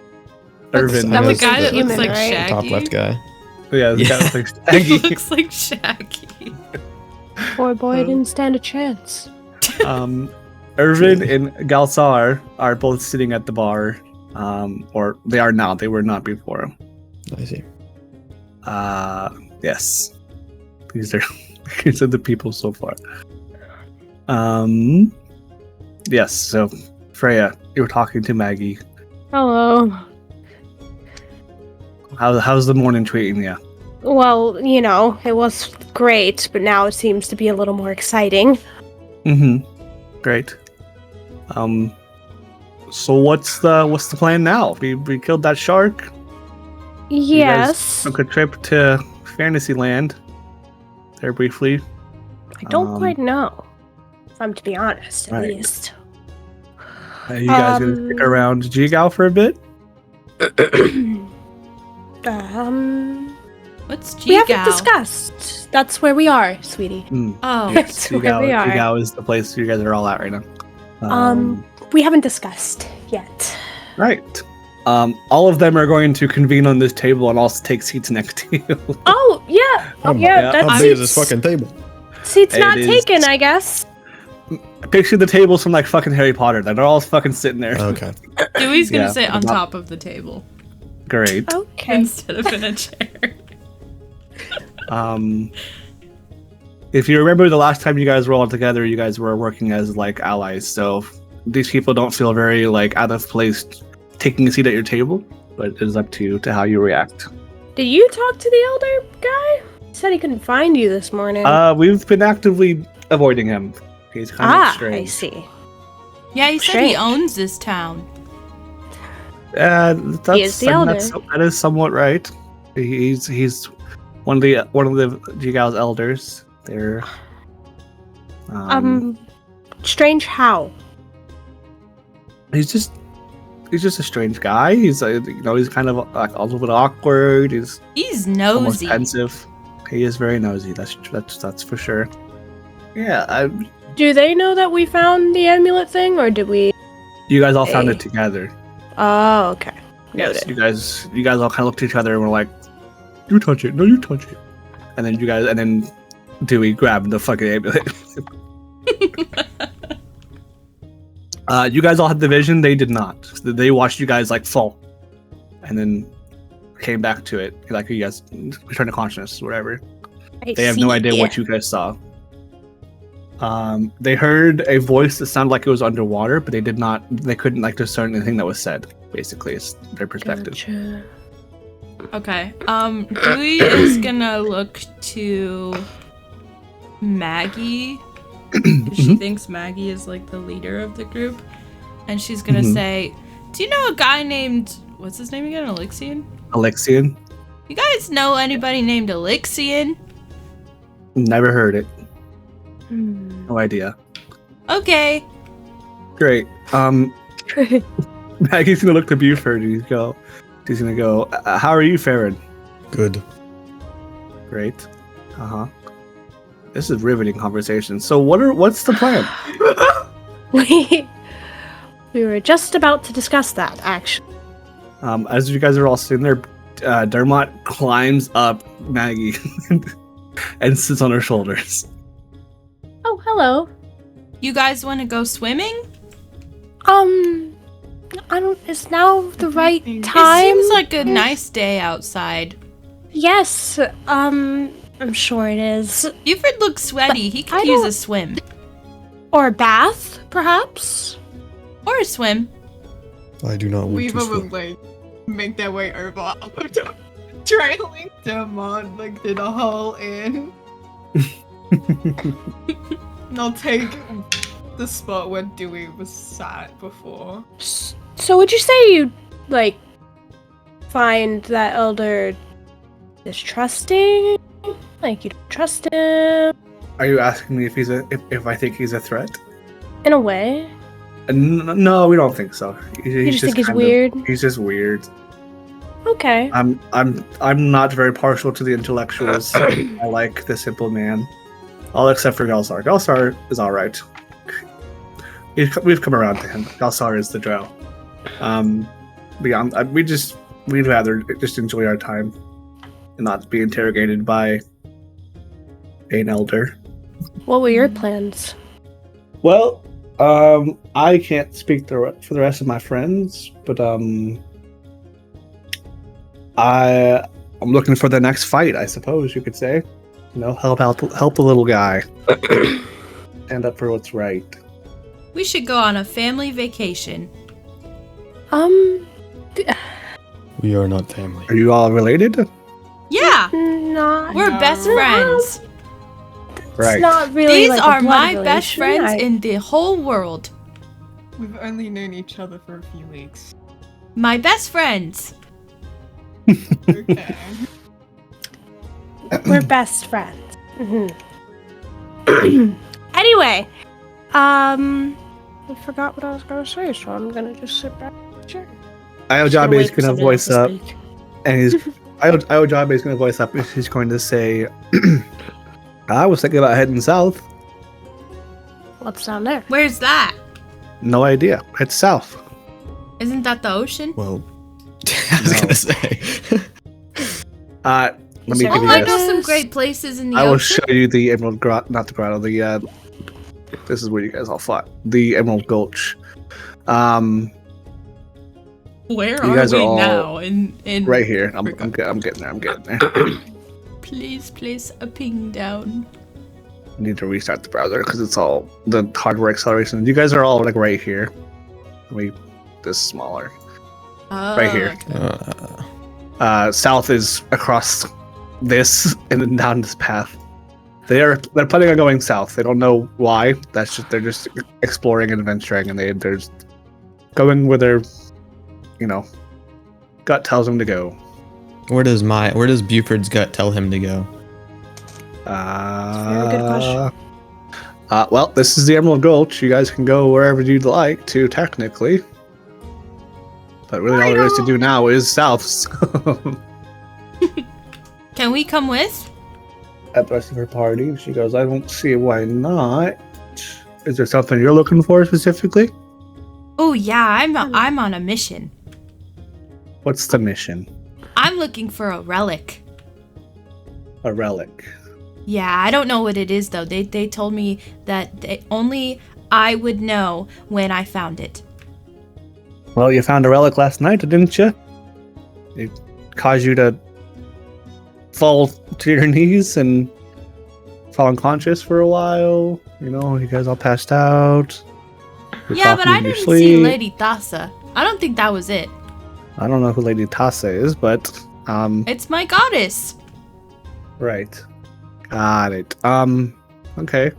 Irvin. The That's guy that looks human, like right? Shaggy. Top left guy. Yeah, the guy Yeah. looks like He Shaggy. looks like Shaggy. Poor boy didn't stand a chance. Irvin and Galsar are both sitting at the bar. Or they are now. They were not before. I see. Yes. These are the people so far. Yes, so Freya, you were talking to Maggie. Hello. How's the morning treating you? Well, you know, it was great, but now it seems to be a little more exciting. Mm-hmm. Great. So what's the plan now? We killed that shark. Yes. Took a trip to Fantasyland. There briefly. I don't um, quite know. If I'm to be honest, at right. least. Are you guys gonna stick around Jigao for a bit? What's We haven't Jigao? discussed. That's where we are, sweetie. Oh, That's where we are. Jigao is the place you guys are all at right now. We haven't discussed yet. Right. All of them are going to convene on this table and also take seats next to you. Oh, yeah. Oh my- yeah, yeah, that's How big is this fucking table? seats It not is- taken, I guess. Picture the tables from like fucking Harry Potter. They're all fucking sitting there. Okay. Dewey's gonna Yeah, sit on not- top of the table Great. Okay. instead of in a chair. If you remember the last time you guys were all together, you guys were working as like allies. So these people don't feel very like out of place taking a seat at your table, but it is up to you to how you react. Did you talk to the elder guy? He said he couldn't find you this morning. We've been actively avoiding him. He's kind of strange. I see. Yeah, he said Strange. he owns this town. That's, He is the elder. that is somewhat right. He's one of the Jigao's elders. They're Strange how? he's just a strange guy. He's he's kind of like a little bit awkward. He's He's almost nosy. pensive. He is very nosy. That's for sure. Yeah, Do they know that we found the amulet thing, or did we? you guys all found Hey. it together. Oh, okay. Yes, Noted. you guys all kind of looked at each other and were like, "You touch it, no, you touch it," and then Dewey grabbed the fucking amulet. You guys all had the vision. They did not. They watched you guys like fall, and then came back to it. Like you guys returned to consciousness, whatever. They have no idea what you guys saw. They heard a voice that sounded like it was underwater, but they couldn't like discern anything that was said. Basically, it's their perspective. Gotcha. Okay. Dewie is gonna look to Maggie. 'Cause she thinks Maggie is like the leader of the group. And she's gonna say, do you know a guy named, what's his name again? Elixian? Alexian? You guys know anybody named Elixian? Never heard it. No idea. Okay. Great. Maggie's gonna look to Buford and he's gonna go, how are you faring? Good. Great. This is riveting conversation. So what's the plan? We were just about to discuss that, actually. As you guys are all sitting there, Dermot climbs up Maggie and sits on her shoulders. Oh, hello. You guys want to go swimming? Is now the right time? It seems like a nice day outside. Yes, I'm sure it is. Buford looks sweaty. He I could use don't- a swim. Or a bath, perhaps? Or a swim. I do not want Weaver to would swim. like make their way over, trailing them on like to the hole in. I'll take the spot where Dewey was sat before. So would you say you, like, find that elder distrusting? Like, you don't trust him? Are you asking me if I think he's a threat? In a way? No, we don't think so. You just think he's kind of- weird? He's just weird. Okay. I'm not very partial to the intellectuals. I like the simple man. All except for Gelsar. Gelsar is all right. We've come around to him. Gelsar is the drow. Beyond, we'd rather just enjoy our time and not be interrogated by an elder. What were your plans? Well, I can't speak for the rest of my friends, but I'm looking for the next fight, I suppose you could say. You know, help the little guy. Stand up for what's right. We should go on a family vacation. We are not family. Are you all related? Yeah, Not. we're best friends. Right. It's not really These like a are blood my best relation. friends in the whole world. We've only known each other for a few weeks. My best friends. Okay. We're best friends. Anyway, I forgot what I was gonna say, so I'm gonna just sit back. Sure. Aojabe is going to voice up, and Aojabe is going to voice up. And he's going to say, "I was thinking about heading south. What's down there? Where's that? No idea. Head south." Isn't that the ocean? Well, I was No. gonna say. Let me there give Oh, you I this. know some great places in the I will ocean. show you the Emerald Grotto, not the Grotto, this is where you guys all fought. The Emerald Gulch. Where You are guys we are all now? In Right here. I'm getting there. Please place a ping down. I need to restart the browser because it's all the hardware acceleration. You guys are all like right here. This smaller. Right here. okay. South is across this and then down this path. They're planning on going south. They don't know why. They're just exploring and adventuring, and they're just going where their, gut tells them to go. Where does Buford's gut tell him to go? Very good question. Well, this is the Emerald Gulch. You guys can go wherever you'd like to, technically. But really, all there is to do now is south. So. Can we come with? At the rest of her party, she goes, I don't see why not. Is there something you're looking for specifically? Oh yeah, I'm on a mission. What's the mission? I'm looking for a relic. A relic. Yeah, I don't know what it is though. They told me that only I would know when I found it. Well, you found a relic last night, didn't you? It caused you to fall to your knees and fall unconscious for a while. You guys all passed out. Yeah, but I didn't see Lady Thassa. I don't think that was it. I don't know who Lady Thassa is, but it's my goddess. Right. Got it. Okay.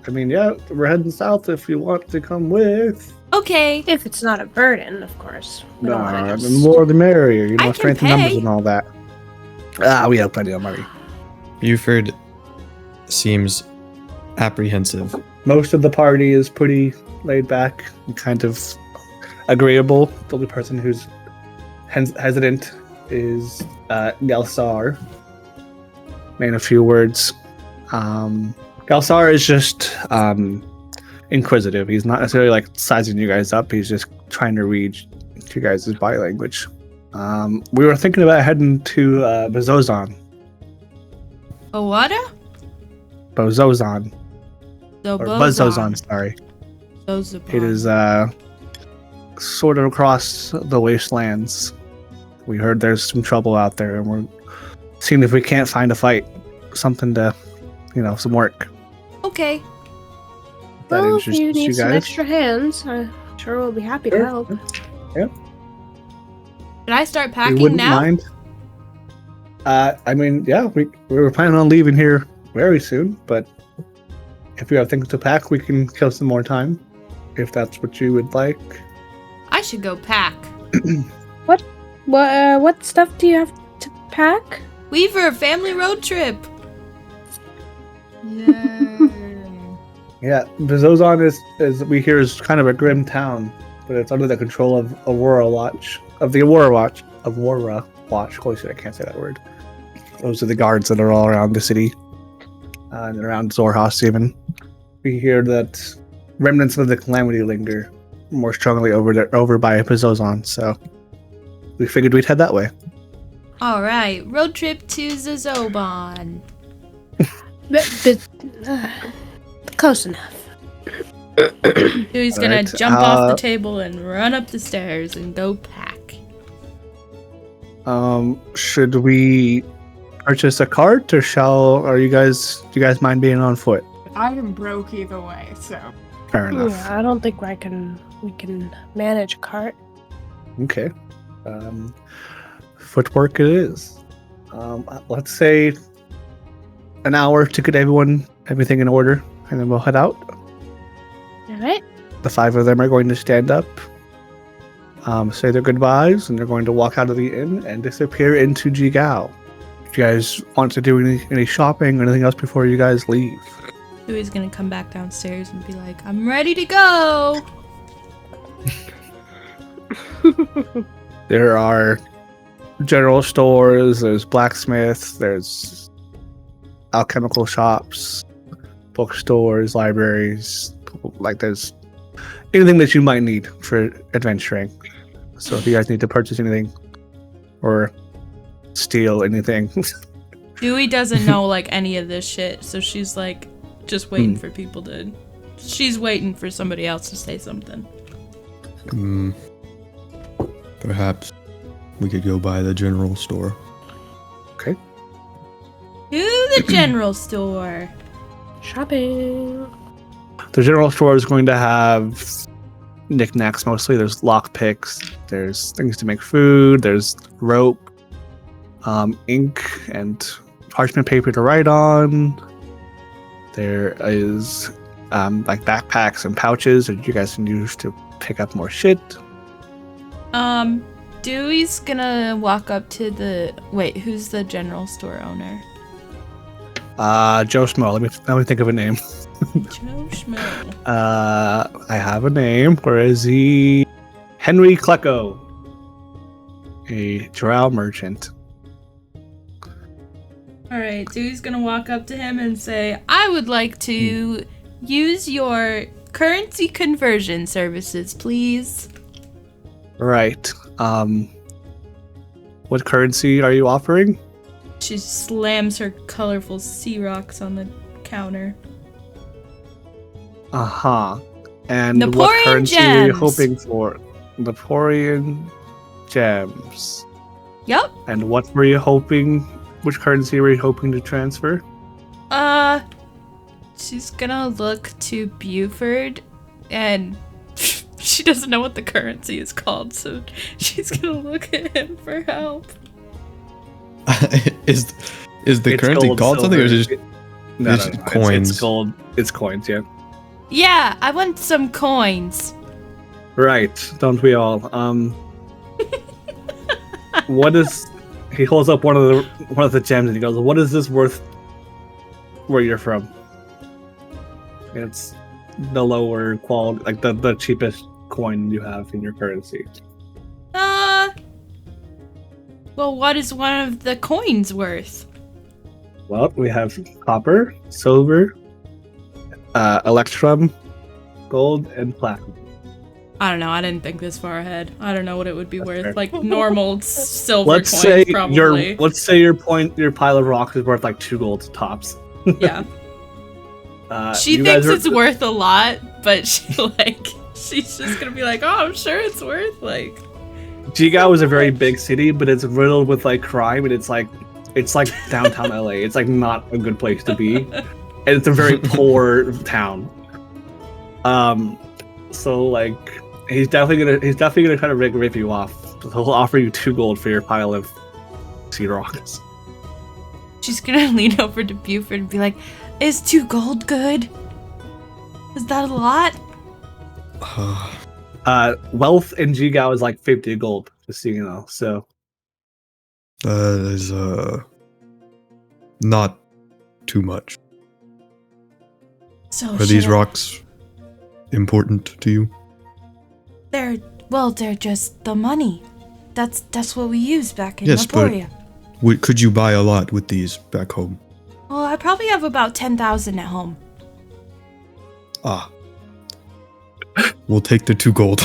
I mean, yeah, we're heading south if you want to come with. Okay. If it's not a burden, of course. No, the more the merrier. I can strength in numbers pay. and all that. We have plenty of money. Buford seems apprehensive. Most of the party is pretty laid back and kind of agreeable. The only person who's hesitant is Gelsar. In a few words. Gelsar is just inquisitive. He's not necessarily like sizing you guys up. He's just trying to read you guys' body language. We were thinking about heading to Bozozan. Owada? Bozozan. Or Buzozan, sorry. Bozozan. It is sort of across the wastelands. We heard there's some trouble out there, and we're seeing if we can't find a fight. Something to, some work. Okay. Well, if you need some extra hands, I'm sure we'll be happy to help. Yeah. Should I start We packing wouldn't now? mind. I mean, yeah, we were planning on leaving here very soon, but if you have things to pack, we can kill some more time, if that's what you would like. I should go pack. What stuff do you have to pack? Weaver, family road trip. Yay. Yeah, Bozozan is we hear is kind of a grim town, but it's under the control of Aurora Watch. Holy shit, I can't say that word. Those are the guards that are all around the city. And around Zorhas even. We hear that remnants of the Calamity linger more strongly over by Bozozan, so we figured we'd head that way. All right, road trip to Zozoban. Close enough. Dewey's gonna Alright, jump off the table and run up the stairs and go pack. Should we purchase a cart, or do you guys mind being on foot? I am broke either way, so. Fair enough. Yeah, I don't think we can manage a cart. Okay. Footwork it is. Let's say an hour to get everything in order, and then we'll head out. All right. The 5 of them are going to stand up, say their goodbyes, and they're going to walk out of the inn and disappear into Jigao. If you guys want to do any shopping or anything else before you guys leave. Dewey's gonna come back downstairs and be like, I'm ready to go. There are general stores, there's blacksmiths, there's alchemical shops, bookstores, libraries, like there's anything that you might need for adventuring. So if you guys need to purchase anything or steal anything. Dewey doesn't know like any of this shit, so she's like just waiting for people to. She's waiting for somebody else to say something. Perhaps we could go by the general store. Okay. To the general store. Shopping. The general store is going to have knickknacks mostly. There's lockpicks, there's things to make food, there's rope, ink, and parchment paper to write on. There is like backpacks and pouches that you guys can use to pick up more shit. Dewey's gonna walk up to the. Wait, who's the general store owner? Joe Schmo. Let me think of a name. Joe Schmo. I have a name. Where is he? Henry Klecko, a drow merchant. All right, Dewey's gonna walk up to him and say, "I would like to use your currency conversion services, please." Right. What currency are you offering? She slams her colorful sea rocks on the counter. And Naporian what currency are you gems. hoping for? Naporian gems. Yup. And what were you hoping? Which currency were you hoping to transfer? She's gonna look to Buford, and she doesn't know what the currency is called, so she's gonna look at him for help. Is the It's currency gold, called something, or is it silver. just No, it's coins? It's gold. It's coins, yeah. Yeah, I want some coins. Right, don't we all? What is? He holds up one of the gems and he goes, "What is this worth? Where you're from?" It's the lower quality, like the cheapest coin you have in your currency. Well, what is one of the coins worth? Well, we have copper, silver, electrum, gold, and platinum. I don't know. I didn't think this far ahead. I don't know what it would be That's worth. fair. Like normal silver Let's coins, say probably. your pile of rocks is worth like 2 gold tops. Yeah. She you thinks guys are- it's worth a lot, but she's just gonna be like, "Oh, I'm sure it's worth like." Jigao is a very big city, but it's riddled with like crime, and it's like downtown LA. It's like not a good place to be, and it's a very poor town. So like he's definitely gonna try to rip you off. So he'll offer you 2 gold for your pile of sea rocks. She's gonna lean over to Buford and be like, "Is 2 gold good? Is that a lot?" Wealth in Jigao is like 50 gold, just so you know. So That is not too much. So Are these rocks important to you? They're just the money. That's what we use back in Yes, but- Naporia. Could you buy a lot with these back home? Well, I probably have about 10,000 at home. Ah. We'll take the 2 gold.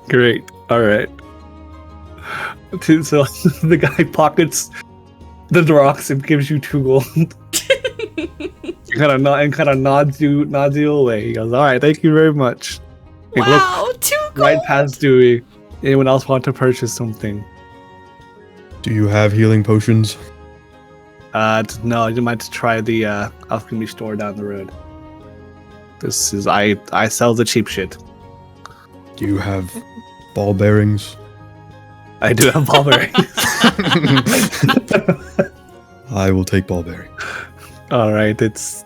great. All right. So the guy pockets the rocks and gives you 2 gold. kind of nods you away. He goes, "All right, thank you very much." He Wow, 2 looked gold. right past Dewey. Anyone else want to purchase something? Do you have healing potions? No, you might try the alchemy store down the road. This is I sell the cheap shit. Do you have ball bearings? I do have ball bearings. I will take ball bearing. All right, it's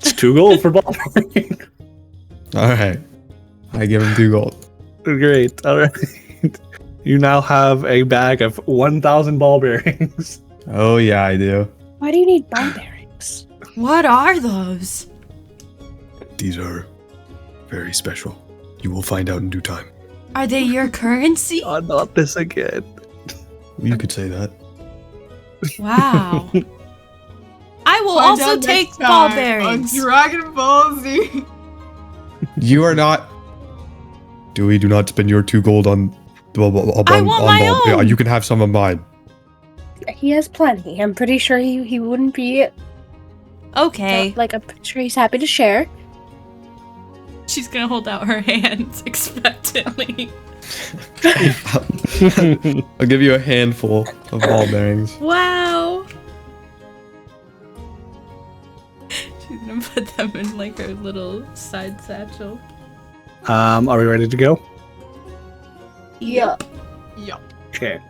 2 gold for ball bearing. Alright. I give him 2 gold. Great. All right. You now have a bag of 1,000 ball bearings. Oh yeah, I do. Why do you need ball bearings? What are those? These are very special. You will find out in due time. Are they your currency? Oh, not this again. You could say that. Wow. I will Find also out take next ball time bearings. on Dragon Ball Z. You are not. Dewey, do not spend your 2 gold on. I want my ball. own. Yeah, you can have some of mine. He has plenty. I'm pretty sure he wouldn't be. Okay. Like, I'm pretty sure he's happy to share. She's gonna hold out her hands expectantly. I'll give you a handful of ball bearings. Wow. She's gonna put them in like her little side satchel. Are we ready to go? Yeah. Yup. Okay.